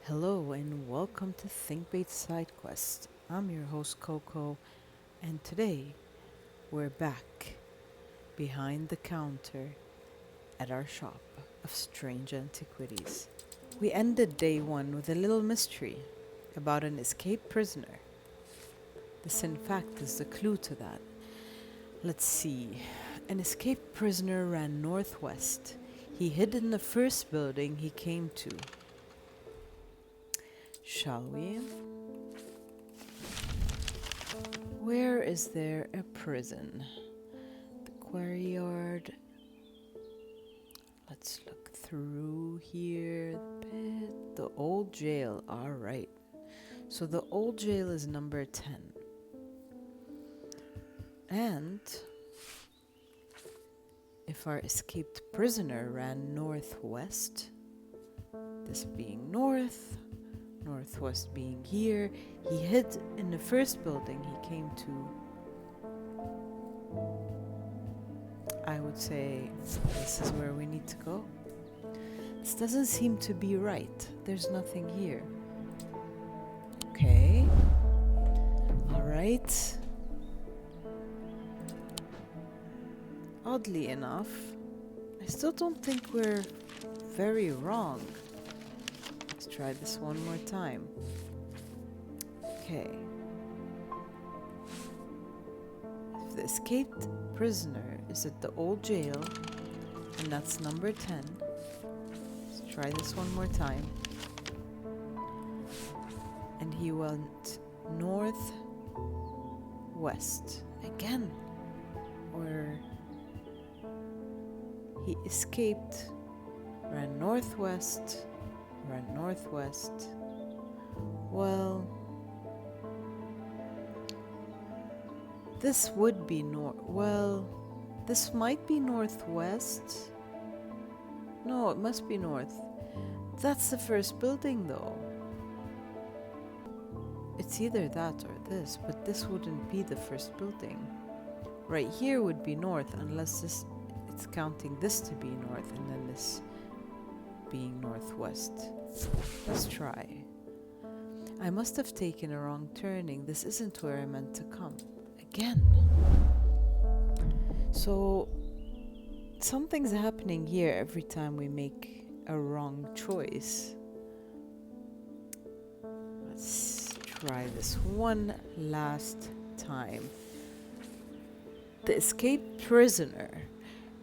Hello and welcome to ThinkBait Side Quest. I'm your host Coco, and today we're back behind the counter at our shop of strange antiquities. We ended day one with a little mystery about an escaped prisoner. This, in fact, is the clue to that. Let's see. An escaped prisoner ran northwest. He hid in the first building he came to. Shall we? Where is there a prison? The quarry yard. Let's look through here a bit. The old jail. Alright. So the old jail is number 10. And if our escaped prisoner ran northwest, this being north, northwest being here, he hid in the first building he came to. I would say this is where we need to go. This doesn't seem to be right. There's nothing here. Okay. Alright. Oddly enough, I still don't think we're very wrong. Let's try this one more time. Okay. If the escaped prisoner is at the old jail, and that's number 10, let's try this one more time. And he went northwest again, or he escaped, ran northwest. Well, this would be this might be northwest. No, it must be north. That's the first building though. It's either that or this, but this wouldn't be the first building. Right here would be north, unless it's counting this to be north and then this being northwest. Let's try. I must have taken a wrong turning. This isn't where I meant to come. Again. So something's happening here every time we make a wrong choice. Let's try this one last time. The escaped prisoner.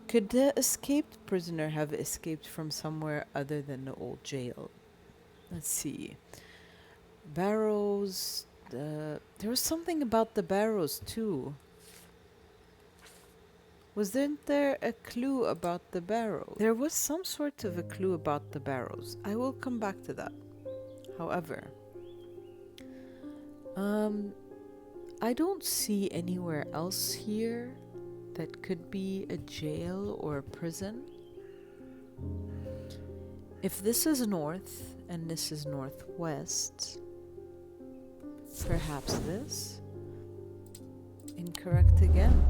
Could the escaped prisoner have escaped from somewhere other than the old jail? Let's see. Barrows. There was something about the barrows too. Wasn't there a clue about the barrows? There was some sort of a clue about the barrows. I will come back to that. However, I don't see anywhere else here that could be a jail or a prison. If this is north and this is northwest, perhaps this? Incorrect again.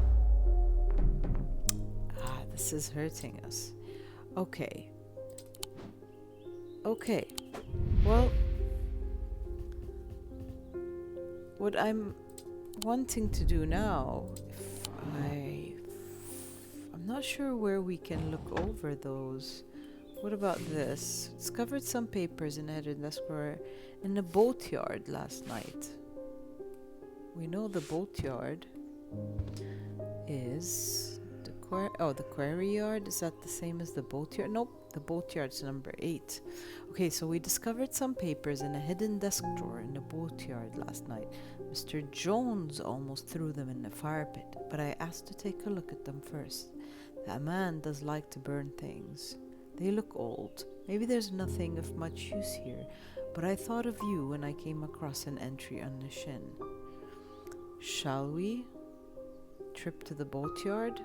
This is hurting us. Okay. Well, what I'm wanting to do now, I'm not sure where we can look over those. What about this? Discovered some papers in a hidden desk drawer in the boatyard last night. We know the boatyard is the quarry yard. Is that the same as the boatyard? Nope, the boatyard's number 8. Okay, so we discovered some papers in a hidden desk drawer in the boatyard last night. Mr. Jones almost threw them in the fire pit, but I asked to take a look at them first. That man does like to burn things. They look old. Maybe there's nothing of much use here, but I thought of you when I came across an entry on the shin. Shall we trip to the boatyard?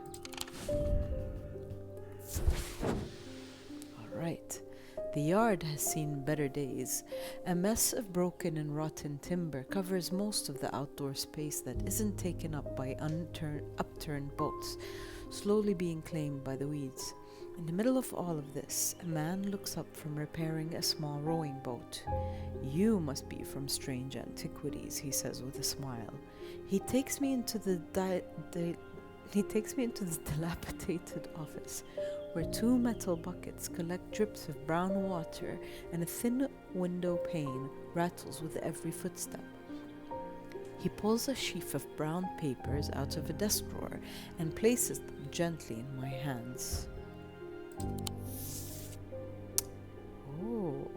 Alright. The yard has seen better days. A mess of broken and rotten timber covers most of the outdoor space that isn't taken up by upturned boats, slowly being claimed by the weeds. In the middle of all of this, a man looks up from repairing a small rowing boat. "You must be from strange antiquities," he says with a smile. He takes me into the dilapidated office, where two metal buckets collect drips of brown water and a thin window pane rattles with every footstep. He pulls a sheaf of brown papers out of a desk drawer and places them gently in my hands. Oh.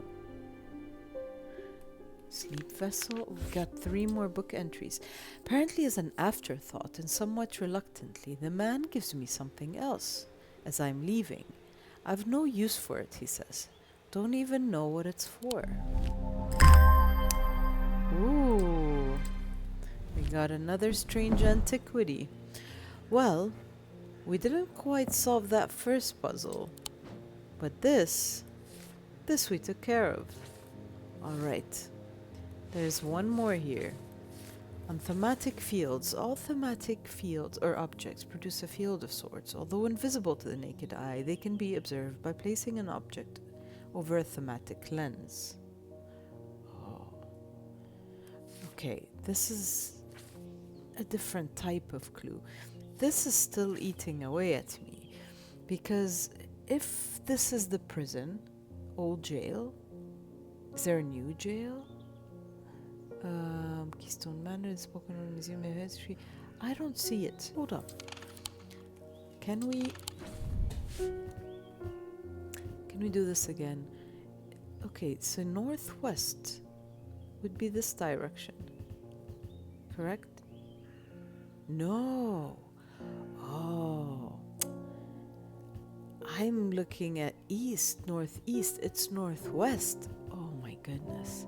Sleep vessel. We've got 3 more book entries. Apparently, as an afterthought and somewhat reluctantly, the man gives me something else as I'm leaving. "I've no use for it," he says. "Don't even know what it's for." Ooh. We got another strange antiquity. Well, we didn't quite solve that first puzzle, but this we took care of. Alright, there's one more here. On thematic fields, all thematic fields or objects produce a field of sorts. Although invisible to the naked eye, they can be observed by placing an object over a thematic lens. Oh. Okay, this is a different type of clue. This is still eating away at me, because if this is the prison, old jail, is there a new jail? Keystone Manor is spoken on Museum of History. I don't see it. Hold up. Can we do this again? Okay, so northwest would be this direction, correct? No. Oh. I'm looking at east, northeast. It's northwest. Oh my goodness.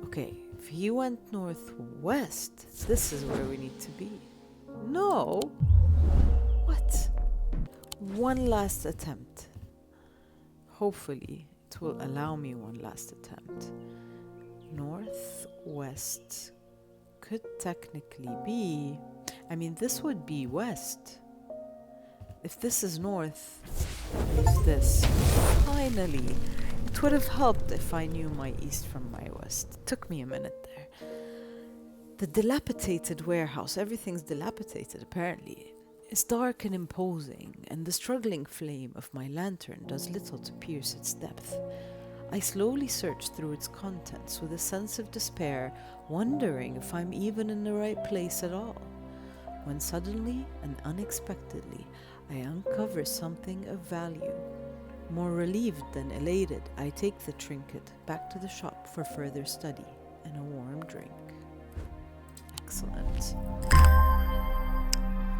Okay, if he went northwest, this is where we need to be. No. What? One last attempt. Hopefully, it will allow me one last attempt. Northwest could technically be... I mean, this would be west. If this is north, use this. Finally! It would have helped if I knew my east from my west. It took me a minute there. The dilapidated warehouse, everything's dilapidated apparently, is dark and imposing, and the struggling flame of my lantern does little to pierce its depth. I slowly search through its contents with a sense of despair, wondering if I'm even in the right place at all, when suddenly and unexpectedly I uncover something of value. More relieved than elated, I take the trinket back to the shop for further study and a warm drink. Excellent.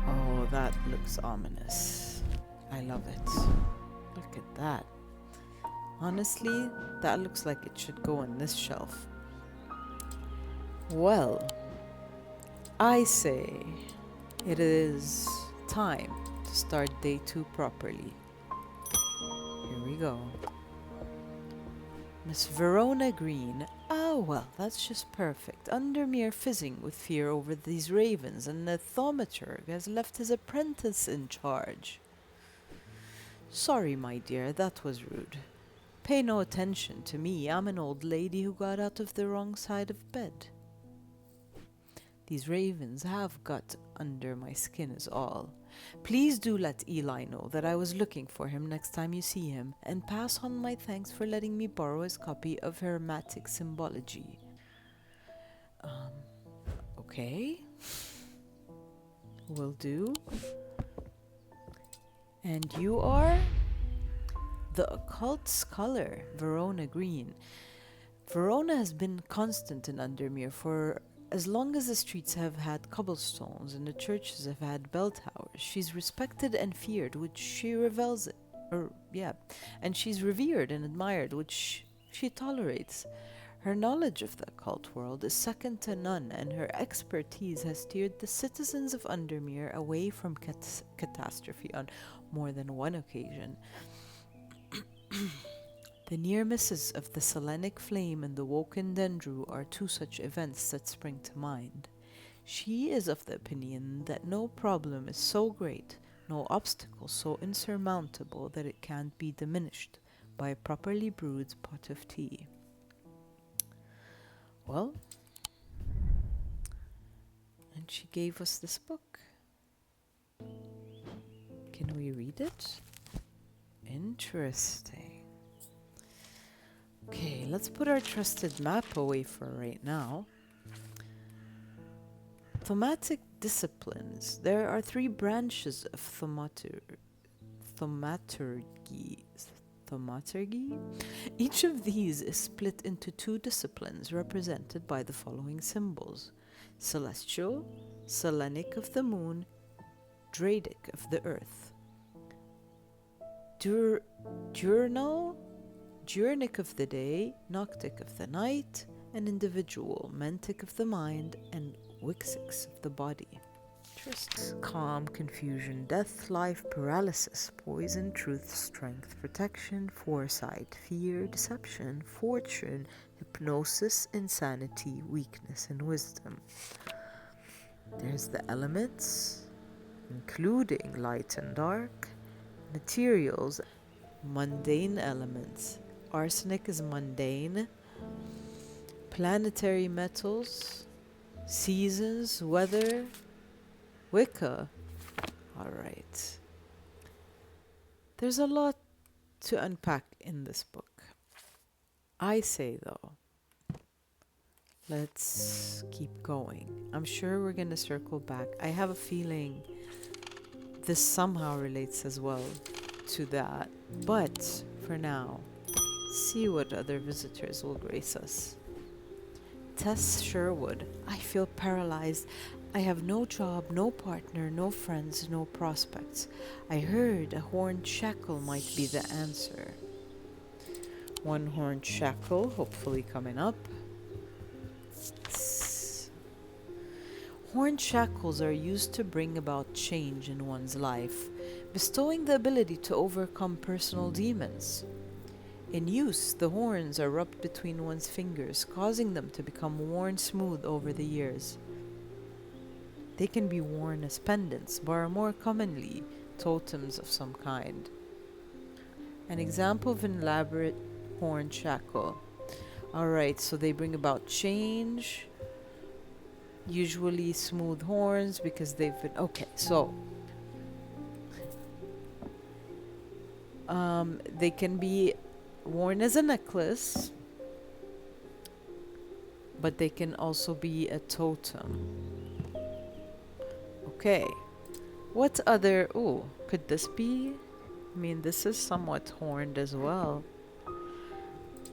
Oh, that looks ominous. I love it. Look at that. Honestly, that looks like it should go on this shelf. Well, I say it is time to start day 2 properly. Here we go. Miss Verona Green. Oh, well, that's just perfect. Undermere fizzing with fear over these ravens, and the thaumaturg has left his apprentice in charge. Sorry, my dear, that was rude. Pay no attention to me. I'm an old lady who got out of the wrong side of bed. These ravens have got under my skin is all. Please do let Eli know that I was looking for him next time you see him, and pass on my thanks for letting me borrow his copy of Hermetic Symbology. Okay. Will do. And you are? The occult scholar, Verona Green. Verona has been constant in Undermere for as long as the streets have had cobblestones and the churches have had bell towers. She's respected and feared, which she revels and she's revered and admired, which she tolerates. Her knowledge of the occult world is second to none, and her expertise has steered the citizens of Undermere away from catastrophe on more than one occasion. The near misses of the Selenic flame and the Woken Dendru are 2 such events that spring to mind. She is of the opinion that no problem is so great no obstacle so insurmountable that it can't be diminished by a properly brewed pot of tea. Well, and she gave us this book. Can we read it? Interesting. Okay, let's put our trusted map away for right now. Thematic disciplines. There are 3 branches of thaumaturgy. Each of these is split into 2 disciplines represented by the following symbols: celestial, Selenic of the moon, Dradic of the earth. Diurnal, Diurnic of the day, Noctic of the night, and individual, Mentic of the mind, and Wixix of the body. Interesting. Calm, confusion, death, life, paralysis, poison, truth, strength, protection, foresight, fear, deception, fortune, hypnosis, insanity, weakness, and wisdom. There's the elements, including light and dark, materials, mundane elements. Arsenic is mundane. Planetary metals, seasons, weather, Wicca. All right. There's a lot to unpack in this book. I say, though, let's keep going. I'm sure we're going to circle back. I have a feeling this somehow relates as well to that. But for now, see what other visitors will grace us. Tess Sherwood. I feel paralyzed. I have no job, no partner, no friends, no prospects. I heard a horned shackle might be the answer. One horned shackle, hopefully coming up. Horned shackles are used to bring about change in one's life, bestowing the ability to overcome personal demons. In use, the horns are rubbed between one's fingers, causing them to become worn smooth over the years. They can be worn as pendants, but are more commonly totems of some kind. An example of an elaborate horned shackle. Alright, so they bring about change, usually smooth horns because they've been... Okay, so... they can be worn as a necklace, but they can also be a totem. Okay, what other... Oh, could this be? I mean, this is somewhat horned as well.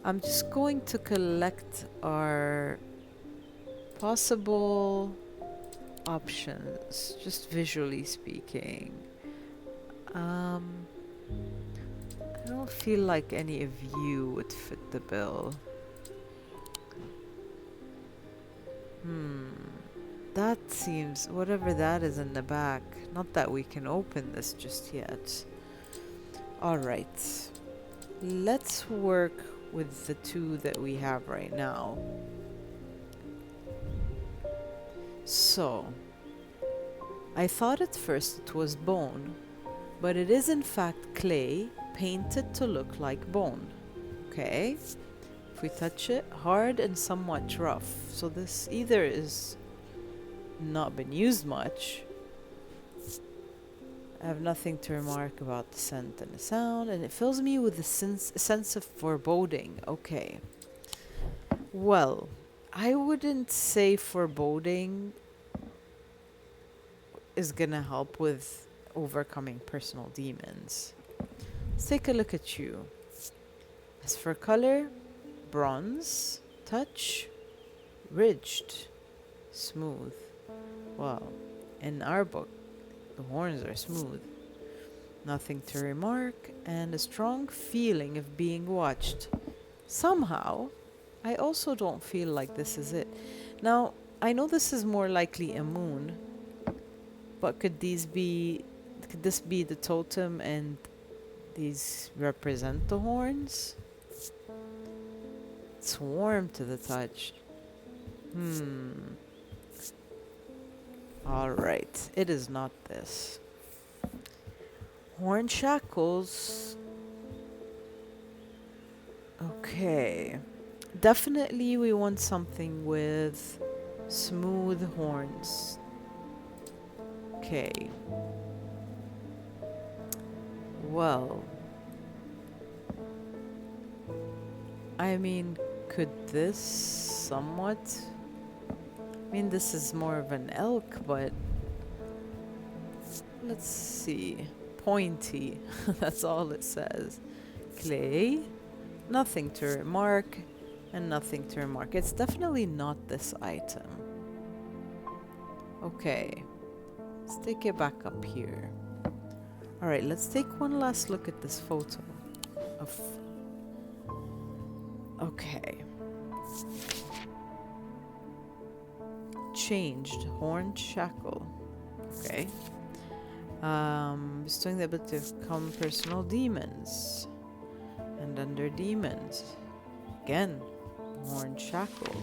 I'm just going to collect our possible options, just visually speaking. I don't feel like any of you would fit the bill. That seems, whatever that is in the back, not that we can open this just yet. Alright, let's work with the 2 that we have right now. So, I thought at first it was bone, but it is in fact clay painted to look like bone. Okay, if we touch it, hard and somewhat rough. So this either is not been used much. I have nothing to remark about the scent and the sound, and it fills me with a sense of foreboding. Okay. Well, I wouldn't say foreboding is gonna help with overcoming personal demons. Let's take a look at you. As for color, bronze, touch, ridged, smooth. Well, in our book, the horns are smooth. Nothing to remark, and a strong feeling of being watched. Somehow, I also don't feel like this is it. Now, I know this is more likely a moon, but could this be the totem and these represent the horns? It's warm to the touch. Alright, it is not this. Horn shackles. Okay. Definitely we want something with smooth horns. Okay. Well, I mean, could this somewhat... I mean, this is more of an elk, but let's see. Pointy. That's all it says. Clay. Nothing to remark. And nothing to remark. It's definitely not this item. Okay. Let's take it back up here. Alright, let's take one last look at this photo of... Okay. Changed. Horned shackle. Okay. Bestowing the ability to become personal demons. And under demons. Again. Horned shackle.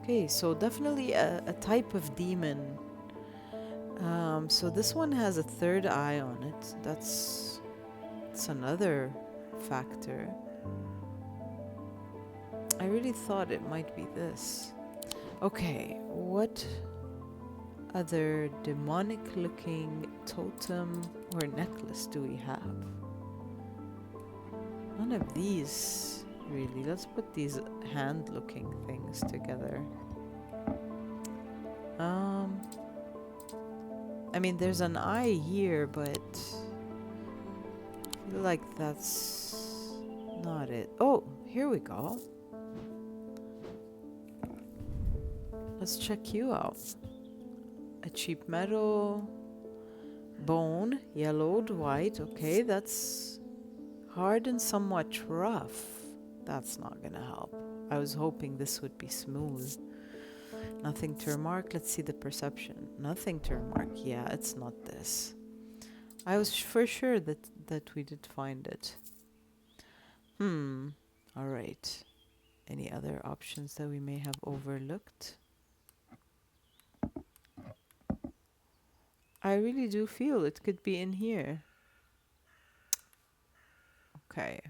Okay, so definitely a type of demon. So this one has a third eye on it. That's another factor. I really thought it might be this. Okay, what other demonic looking totem or necklace do we have? None of these really. Let's put these hand looking things together. I mean, there's an eye here, but I feel like that's not it. Oh, here we go. Let's check you out. A cheap metal bone, yellowed, white. Okay, that's hard and somewhat rough. That's not gonna help. I was hoping this would be smooth. Nothing to remark. Let's see the perception. Nothing to remark. Yeah, it's not this. I was for sure that we did find it. All right. Any other options that we may have overlooked? I really do feel it could be in here. Okay.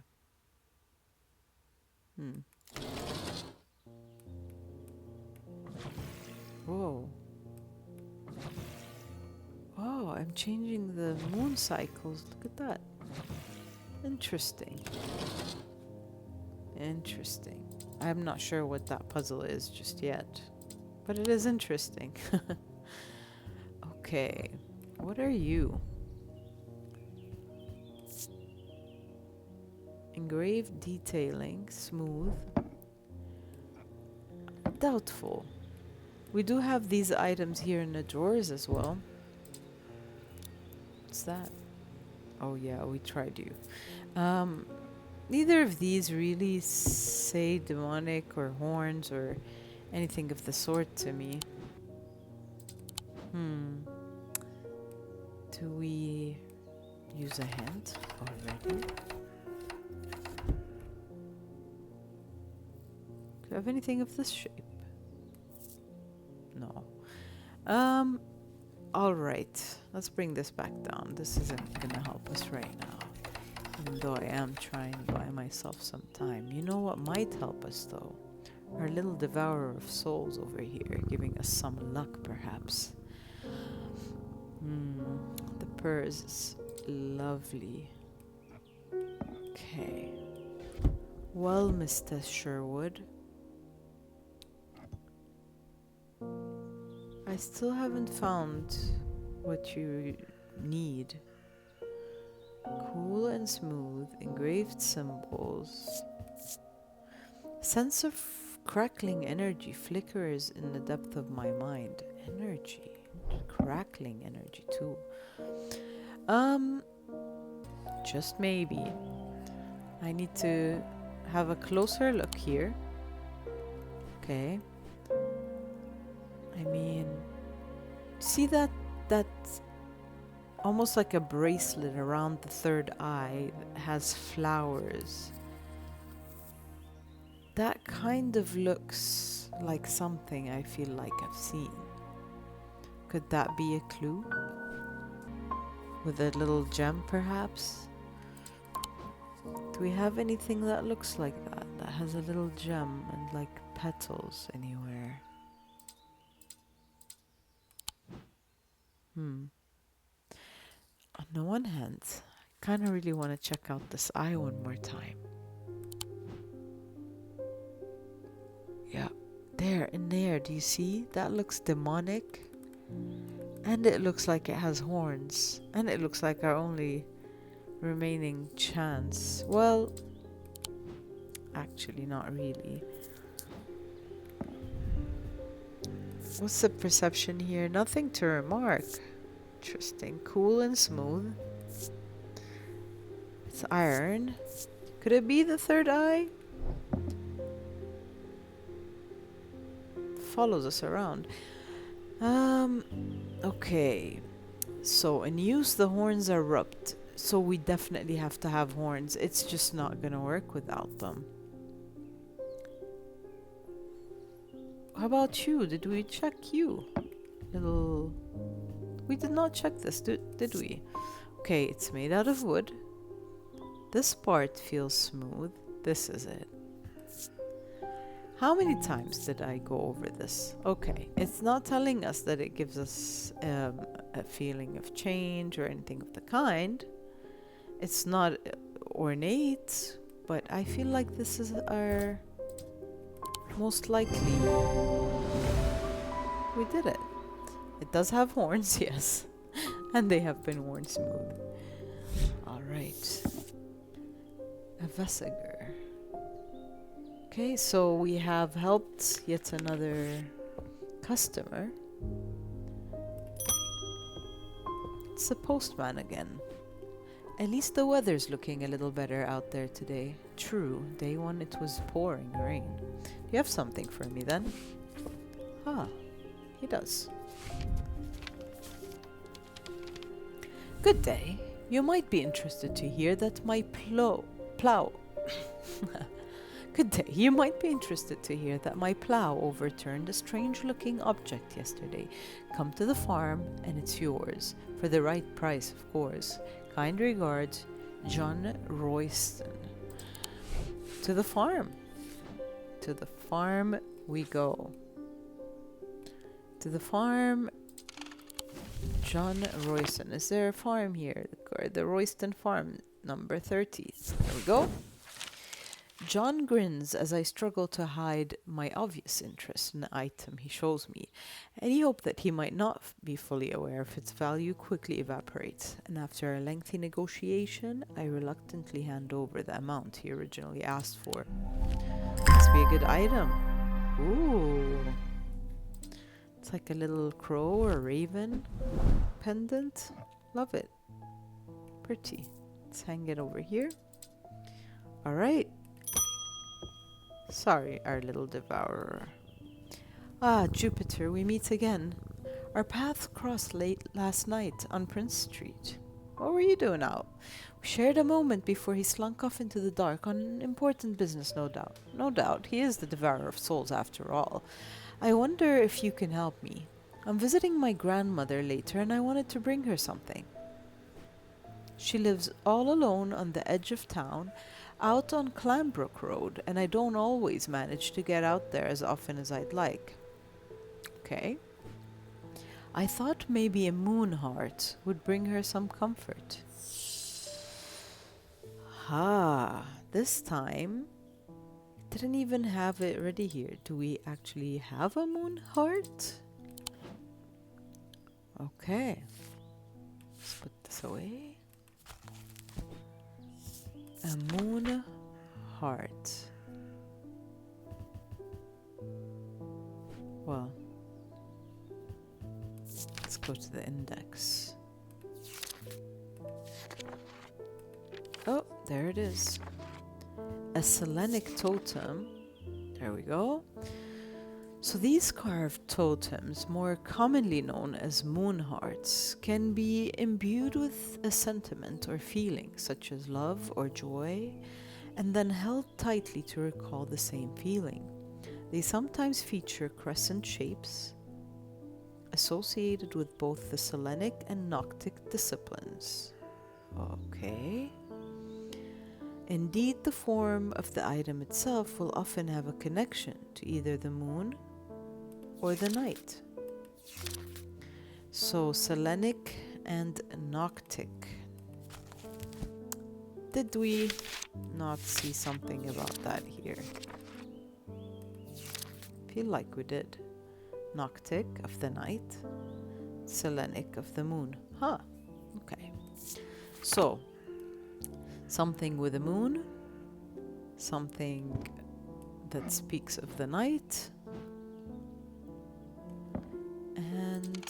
Whoa. Oh, I'm changing the moon cycles. Look at that. Interesting. Interesting. I'm not sure what that puzzle is just yet, but it is interesting. Okay. What are you? Engraved detailing, smooth. Doubtful. We do have these items here in the drawers as well. What's that? Oh yeah, we tried you. Neither of these really say demonic or horns or anything of the sort to me. Do we use a hint already? Do we have anything of this shape? No. Alright. Let's bring this back down. This isn't gonna help us right now. Even though I am trying to buy myself some time. You know what might help us though? Our little devourer of souls over here, giving us some luck perhaps. The purse is lovely. Okay. Well, Mr. Sherwood. I still haven't found what you need. Cool and smooth, engraved symbols. Sense of crackling energy flickers in the depth of my mind. Energy. Crackling energy too. Just maybe. I need to have a closer look here. Okay. I mean, see that almost like a bracelet around the third eye that has flowers. That kind of looks like something I feel like I've seen. Could that be a clue? with a little gem, perhaps? Do we have anything that looks like that? That has a little gem and like petals anywhere? On the one hand, I kind of really want to check out this eye one more time. Yeah, there, in there, do you see? That looks demonic. And it looks like it has horns. And it looks like our only remaining chance. Well, actually not really. What's the perception here? Nothing to remark. Interesting. Cool and smooth. It's iron. Could it be the third eye? Follows us around. Okay. So in use the horns are rubbed. So we definitely have to have horns. It's just not gonna work without them. How about you? Did we check you? We did not check this, did we? Okay, it's made out of wood. This part feels smooth. This is it. How many times did I go over this? Okay, it's not telling us that it gives us a feeling of change or anything of the kind. It's not ornate, but I feel like this is our most likely. We did it. It does have horns, yes, and they have been worn smooth. All right. A Vesiger. Okay, so we have helped yet another customer. It's the postman again. At least the weather's looking a little better out there today. True, day one it was pouring rain. Do you have something for me then? Ah, he does. Good day. You might be interested to hear that my plow. Good day. You might be interested to hear that my plow overturned a strange-looking object yesterday. Come to the farm, and it's yours. For the right price, of course. Kind regards, John Royston. To the farm. To the farm we go. To the farm, John Royston. Is there a farm here? The Royston farm, number 30. There we go. John grins as I struggle to hide my obvious interest in the item he shows me. Any hope that he might not be fully aware of its value quickly evaporates, and after a lengthy negotiation, I reluctantly hand over the amount he originally asked for. Must be a good item. Ooh. It's like a little crow or raven pendant. Love it. Pretty. Let's hang it over here. All right. Sorry, our little devourer. Ah, Jupiter, we meet again. Our paths crossed late last night on Prince Street. What were you doing out? We shared a moment before he slunk off into the dark on important business, no doubt. No doubt, he is the devourer of souls after all. I wonder if you can help me. I'm visiting my grandmother later and I wanted to bring her something. She lives all alone on the edge of town, out on Clanbrook Road, and I don't always manage to get out there as often as I'd like. Okay. I thought maybe a moon heart would bring her some comfort. This time, didn't even have it ready here. Do we actually have a moon heart? Okay. Let's put this away. A moon heart. Well, let's go to the index. Oh, there it is. A Selenic totem. There we go. So these carved totems, more commonly known as moon hearts, can be imbued with a sentiment or feeling such as love or joy, and then held tightly to recall the same feeling. They sometimes feature crescent shapes, associated with both the Selenic and Noctic disciplines. Okay. Indeed, the form of the item itself will often have a connection to either the moon or the night. So, Selenic and Noctic. Did we not see something about that here? Feel like we did. Noctic of the night, Selenic of the moon. Huh. Okay. So, something with the moon, something that speaks of the night, and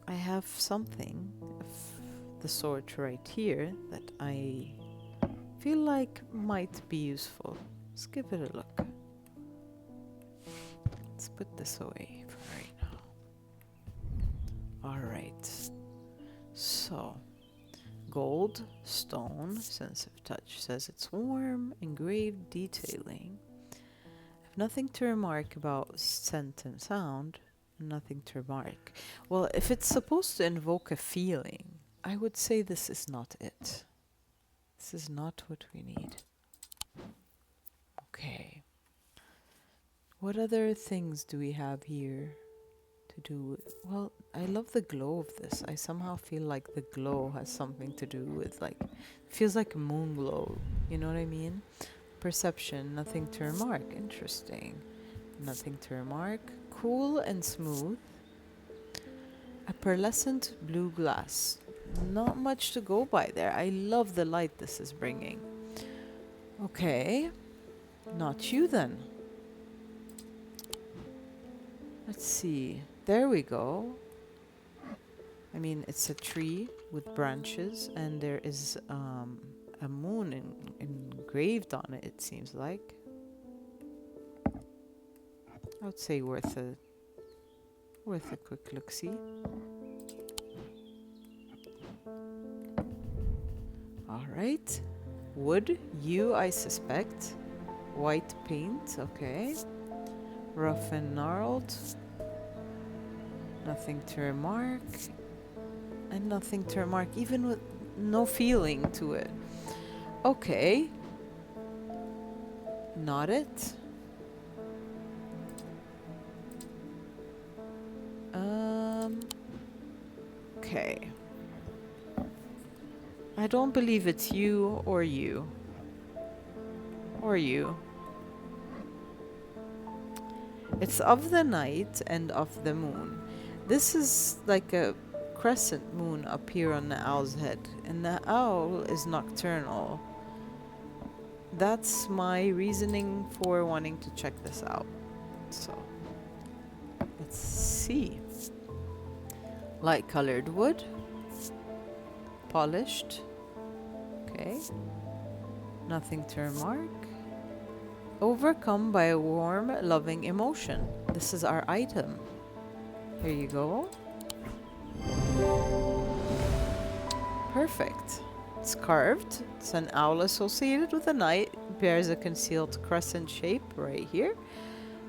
I have something of the sort right here that I feel like might be useful. Let's give it a look. Let's put this away for right now. Alright. So, gold, stone, sense of touch. Says it's warm, engraved detailing. I've nothing to remark about scent and sound. Nothing to remark. Well, if it's supposed to invoke a feeling, I would say this is not it. This is not what we need. Okay. What other things do we have here to do with? Well, I love the glow of this. I somehow feel like the glow has something to do with, like, feels like a moon glow. You know what I mean? Perception, nothing to remark. Interesting. Nothing to remark. Cool and smooth. A pearlescent blue glass. Not much to go by there. I love the light this is bringing. Okay. Not you then. Let's see. There we go. I mean, it's a tree with branches, and there is a moon engraved on it, it seems like. I would say worth a quick look-see. All right. Wood, you, I suspect. White paint, okay. Rough and gnarled. Nothing to remark. And nothing to remark, even with no feeling to it. Okay. Not it. Okay. I don't believe it's you or you. Or you. It's of the night and of the moon. This is like a crescent moon up here on the owl's head, and the owl is nocturnal. That's my reasoning for wanting to check this out. So, let's see. Light colored wood. Polished. Okay. Nothing to remark. Overcome by a warm, loving emotion. This is our item. Here you go. Perfect. It's carved. It's an owl associated with the night. Bears a concealed crescent shape right here.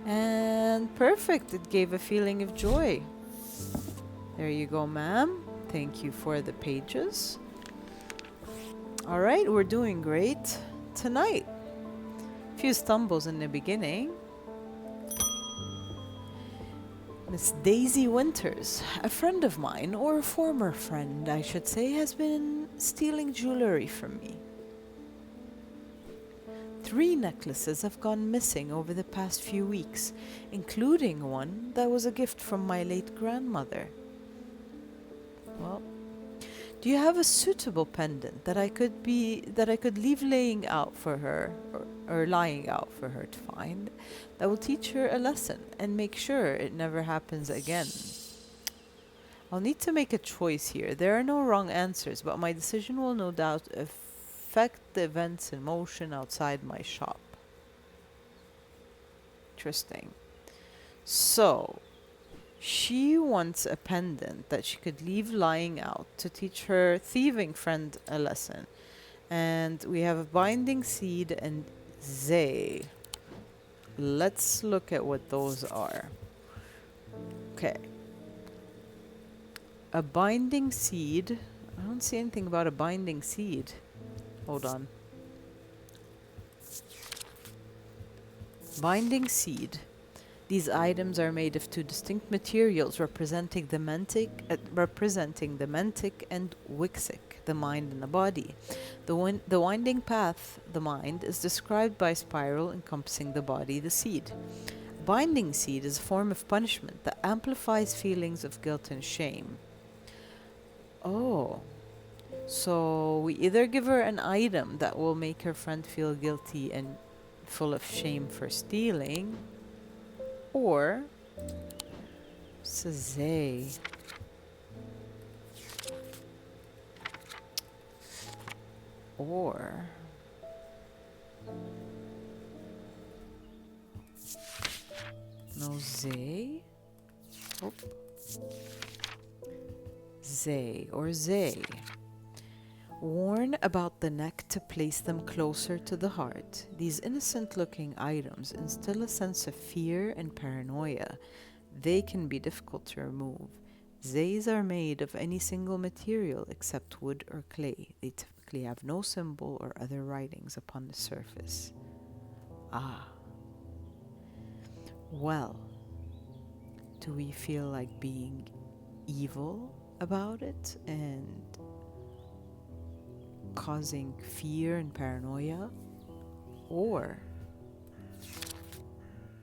And perfect. It gave a feeling of joy. There you go, ma'am. Thank you for the pages. All right, we're doing great tonight. Few stumbles in the beginning. Miss Daisy Winters, a friend of mine, or a former friend, I should say, has been stealing jewelry from me. 3 necklaces have gone missing over the past few weeks, including one that was a gift from my late grandmother. Well, do you have a suitable pendant that I could leave laying out for her, or lying out for her to find, that will teach her a lesson and make sure it never happens again? I'll need to make a choice here. There are no wrong answers, but my decision will no doubt affect the events in motion outside my shop. Interesting. So, she wants a pendant that she could leave lying out to teach her thieving friend a lesson. And we have a binding seed and zay. Let's look at what those are. Okay. A binding seed. I don't see anything about a binding seed. Hold on. Binding seed. These items are made of two distinct materials representing the mentic and wixic, the mind and the body. The winding path, the mind, is described by a spiral encompassing the body, the seed. Binding seed is a form of punishment that amplifies feelings of guilt and shame. Oh, so we either give her an item that will make her friend feel guilty and full of shame for stealing, or Zay. Or no Zay. Oh. Zay or Zay. Worn about the neck to place them closer to the heart, these innocent looking items instill a sense of fear and paranoia. They can be difficult to remove. Zays are made of any single material except wood or clay. They typically have no symbol or other writings upon the surface. Ah. Well, do we feel like being evil about it and causing fear and paranoia? Or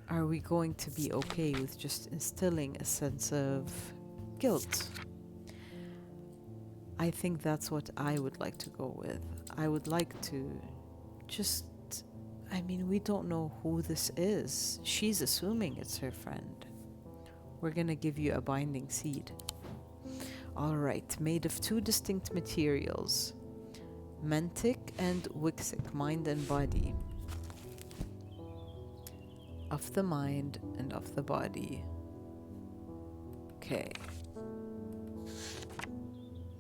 are we going to be okay with just instilling a sense of guilt? I think that's what I would like to go with. I would like to just, we don't know who this is. She's assuming it's her friend. We're gonna give you a binding seed. Alright, made of two distinct materials, mentic and wixic, mind and body. Of the mind and of the body. Okay.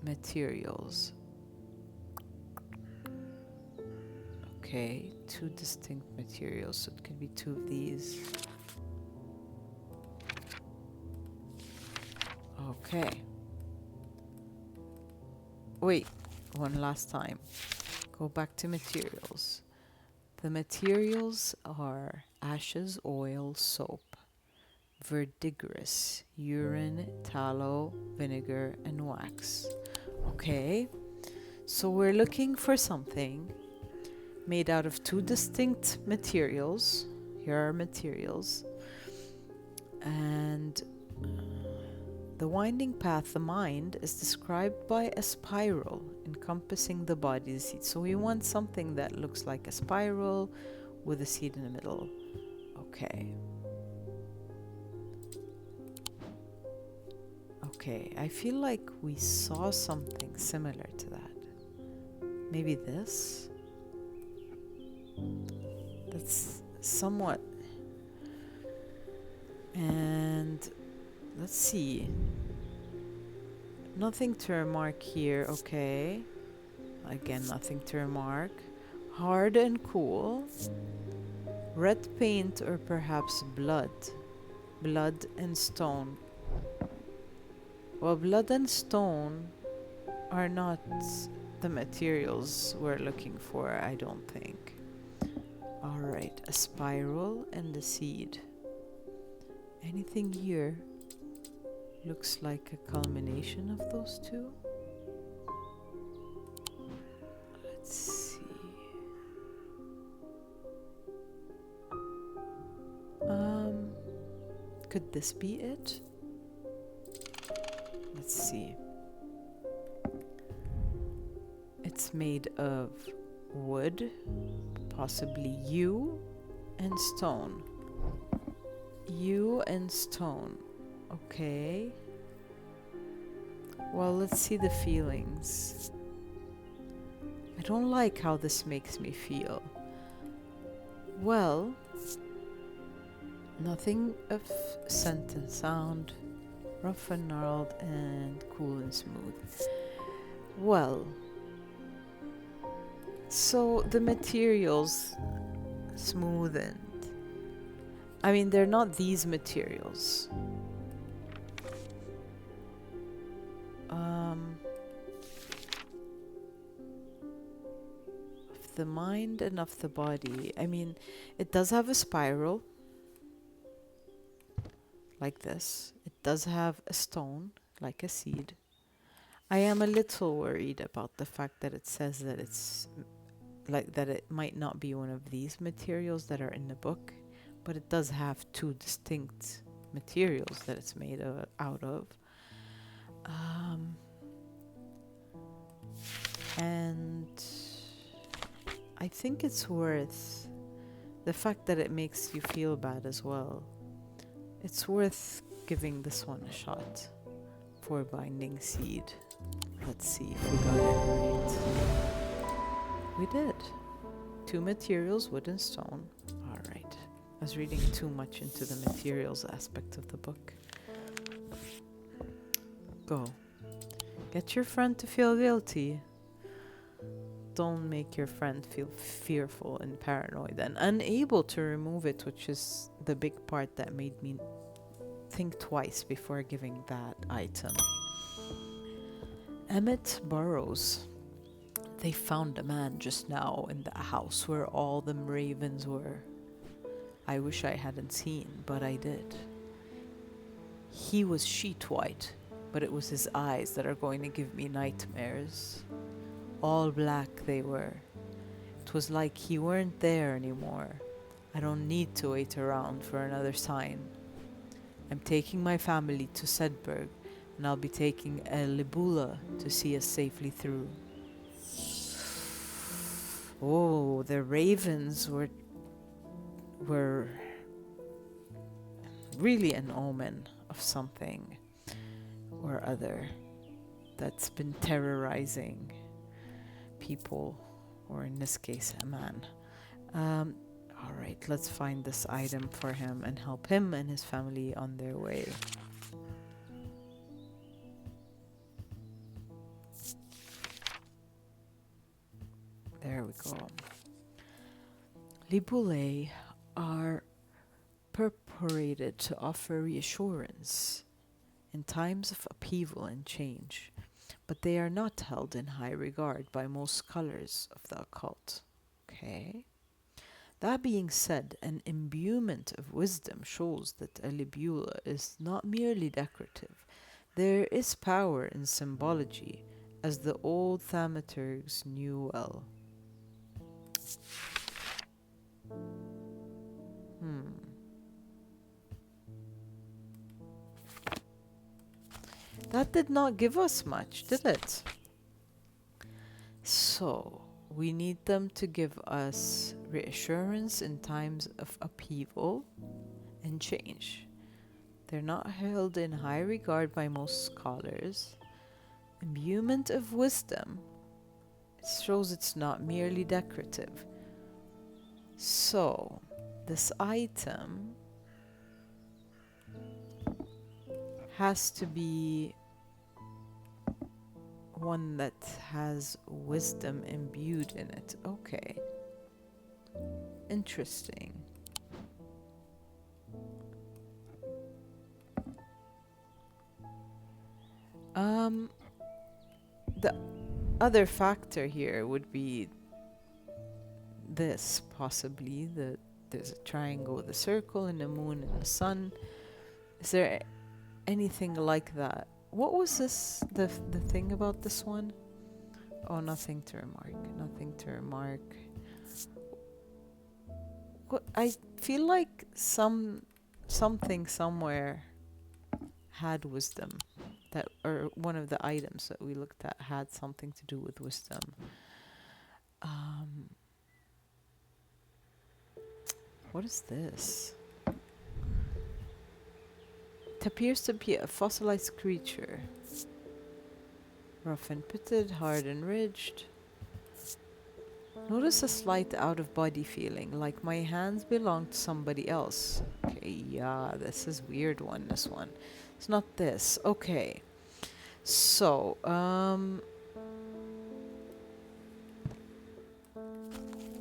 Materials. Okay, two distinct materials, so it could be two of these. Okay. Wait, one last time. Go back to materials. The materials are ashes, oil, soap, verdigris, urine, tallow, vinegar, and wax. Okay, so we're looking for something made out of two distinct materials. Here are materials. And the winding path, the mind, is described by a spiral encompassing the body, the seed. So we want something that looks like a spiral with a seed in the middle. Okay. Okay, I feel like we saw something similar to that. Maybe this? That's somewhat. And let's see. Nothing to remark here, okay. Again, nothing to remark. Hard and cool. Red paint or perhaps blood. Blood and stone. Well, blood and stone are not the materials we're looking for, I don't think. Alright, a spiral and a seed. Anything here looks like a culmination of those two? Let's see. Could this be it? Let's see. It's made of wood, possibly yew and stone. Yew and stone. Okay. Well, let's see the feelings. I don't like how this makes me feel. Well, nothing of scent and sound, rough and gnarled, and cool and smooth. Well, so the materials, smooth and... they're not these materials. Of the mind and of the body. I mean, it does have a spiral like this. It does have a stone like a seed. I am a little worried about the fact that it says that it's like that it might not be one of these materials that are in the book, but it does have two distinct materials that it's made out of. And I think it's worth the fact that it makes you feel bad as well. It's worth giving this one a shot for binding seed. Let's see if we got it right. We did. Two materials, wood and stone. All right. I was reading too much into the materials aspect of the book. Go. Get your friend to feel guilty. Don't make your friend feel fearful and paranoid and unable to remove it, which is the big part that made me think twice before giving that item. Emmet Burrows. They found a man just now in the house where all them ravens were. I wish I hadn't seen, but I did. He was sheet white, but it was his eyes that are going to give me nightmares. All black they were. It was like he weren't there anymore. I don't need to wait around for another sign. I'm taking my family to Sedberg, and I'll be taking a libula to see us safely through. Oh, the ravens were really an omen of something or other that's been terrorizing people, or in this case, a man. All right, let's find this item for him and help him and his family on their way. There we go. Libulae are purported to offer reassurance in times of upheaval and change, but they are not held in high regard by most scholars of the occult. Okay. That being said, an imbument of wisdom shows that a libula is not merely decorative. There is power in symbology, as the old thaumaturgs knew well. That did not give us much, did it? So, we need them to give us reassurance in times of upheaval and change. They're not held in high regard by most scholars. Imbuement of wisdom. It shows it's not merely decorative. So, this item has to be one that has wisdom imbued in it. Okay. Interesting. The other factor here would be this, possibly. There's a triangle with a circle and a moon and a sun. Is there anything like that? What was this, the thing about this one? Oh, nothing to remark. Nothing to remark. What, I feel like something somewhere had wisdom. That, or one of the items that we looked at had something to do with wisdom. What is this? It appears to be a fossilized creature. Rough and pitted, hard and ridged. Notice a slight out-of-body feeling, like my hands belong to somebody else. Okay, yeah, this is weird one, this one. It's not this. Okay. So,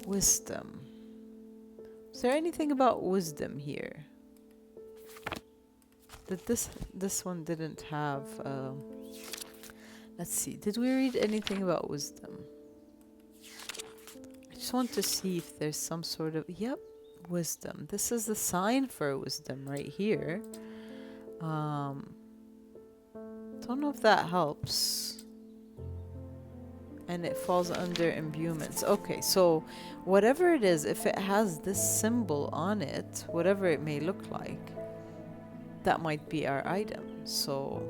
wisdom. Is there anything about wisdom here? That this one didn't have Let's see. Did we read anything about wisdom? I just want to see if there's some sort of... Yep, wisdom. This is the sign for wisdom right here. Don't know if that helps. And it falls under imbuments. Okay, so whatever it is, if it has this symbol on it, whatever it may look like, that might be our item. So,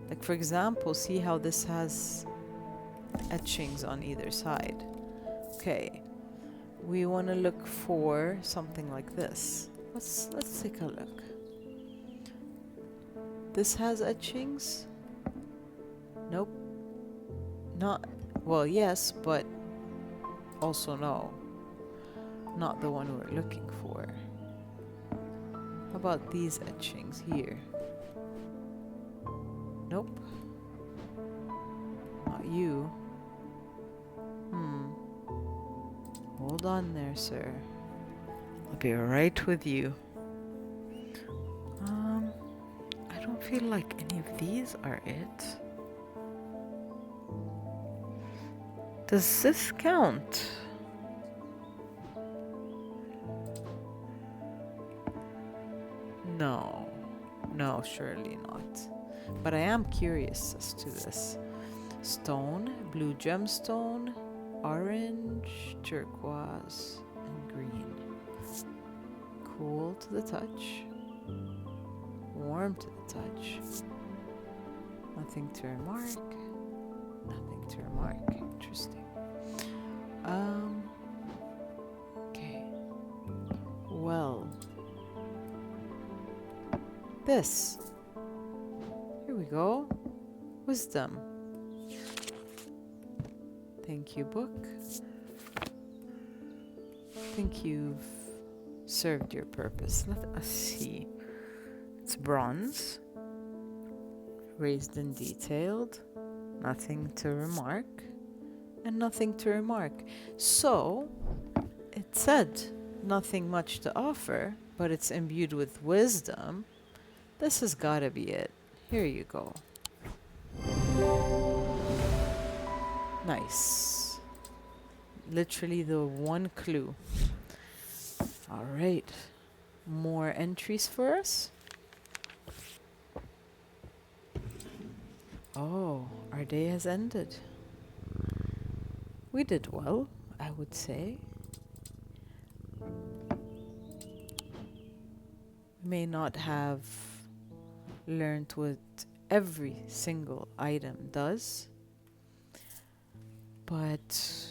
like for example, see how this has etchings on either side. Okay, we want to look for something like this. Let's take a look. This has etchings? Nope. Not, well, yes, but also no. Not the one we're looking for. How about these etchings here? Nope. Not you. Hold on there, sir. I'll be right with you. I don't feel like any of these are it. Does this count? No. No, surely not. But I am curious as to this. Stone, blue gemstone, orange, turquoise, and green. Cool to the touch. Warm to the touch. Nothing to remark. Nothing to remark. Interesting. Okay. Well. This. Here we go. Wisdom. Thank you, book. I think you've served your purpose. Let us see. It's bronze. Raised and detailed. Nothing to remark. And nothing to remark. So, it said nothing much to offer, but it's imbued with wisdom. This has got to be it. Here you go. Nice. Literally the one clue. All right. More entries for us. Oh, our day has ended. We did well, I would say. We may not have learned what every single item does, but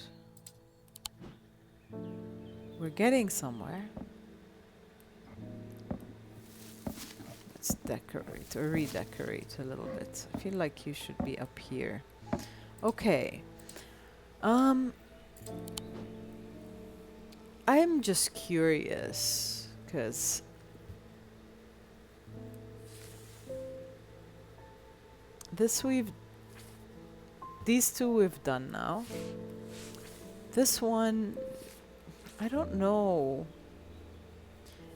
we're getting somewhere. Let's decorate or redecorate a little bit. I feel like you should be up here. Okay. I'm just curious because these two we've done now. This one, I don't know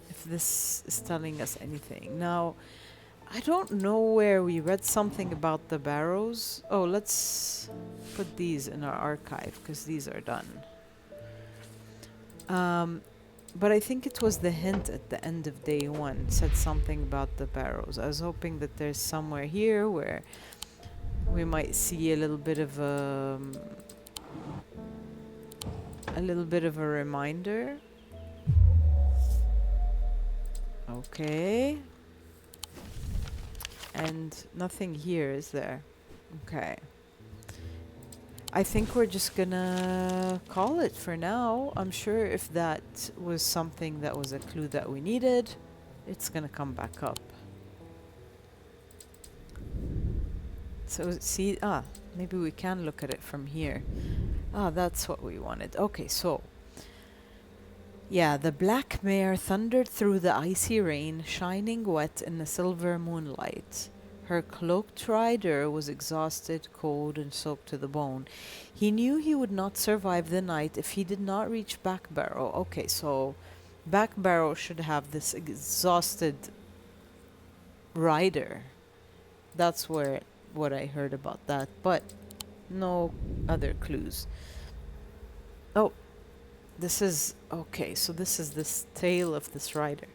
if this is telling us anything. Now, I don't know where we read something about the barrows. Oh, let's put these in our archive because these are done. But I think it was the hint at the end of day one said something about the barrows. I was hoping that there's somewhere here where we might see a little bit of a reminder. Okay. And nothing here, is there? Okay. I think we're just gonna call it for now. I'm sure if that was something that was a clue that we needed, it's gonna come back up. So see, maybe we can look at it from here. That's what we wanted. Okay, so yeah, the black mare thundered through the icy rain, shining wet in the silver moonlight. Her cloaked rider was exhausted, cold, and soaked to the bone. He knew he would not survive the night if he did not reach Back Barrow. Okay, so Back Barrow should have this exhausted rider. That's where what I heard about that, but no other clues. Oh, this is okay. So this is this tale of this rider.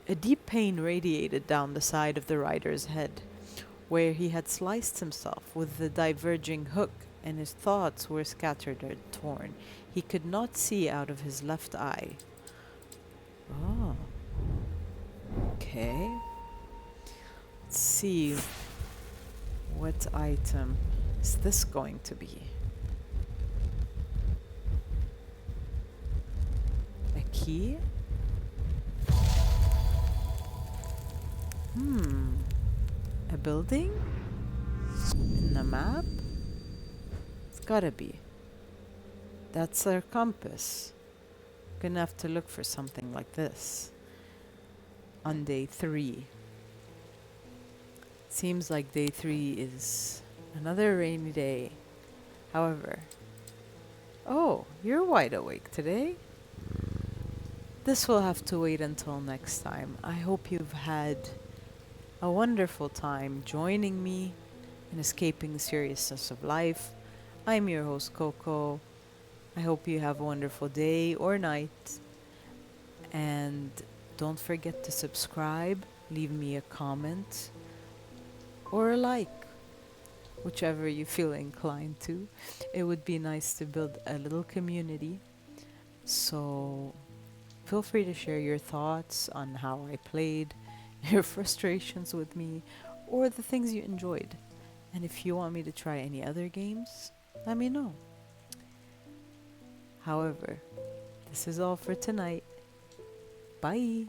A deep pain radiated down the side of the rider's head, where he had sliced himself with the diverging hook, and his thoughts were scattered and torn. He could not see out of his left eye. Oh, okay. Let's see. What item is this going to be? A key? A building? In the map? It's gotta be. That's our compass. Gonna have to look for something like this on day 3. Seems like day 3 is another rainy day. However, oh, you're wide awake today. This will have to wait until next time. I hope you've had a wonderful time joining me in escaping the seriousness of life. I'm your host, Coco. I hope you have a wonderful day or night. And don't forget to subscribe, leave me a comment, or a like, whichever you feel inclined to. It would be nice to build a little community. So feel free to share your thoughts on how I played, your frustrations with me, or the things you enjoyed. And if you want me to try any other games, let me know. However, this is all for tonight. Bye.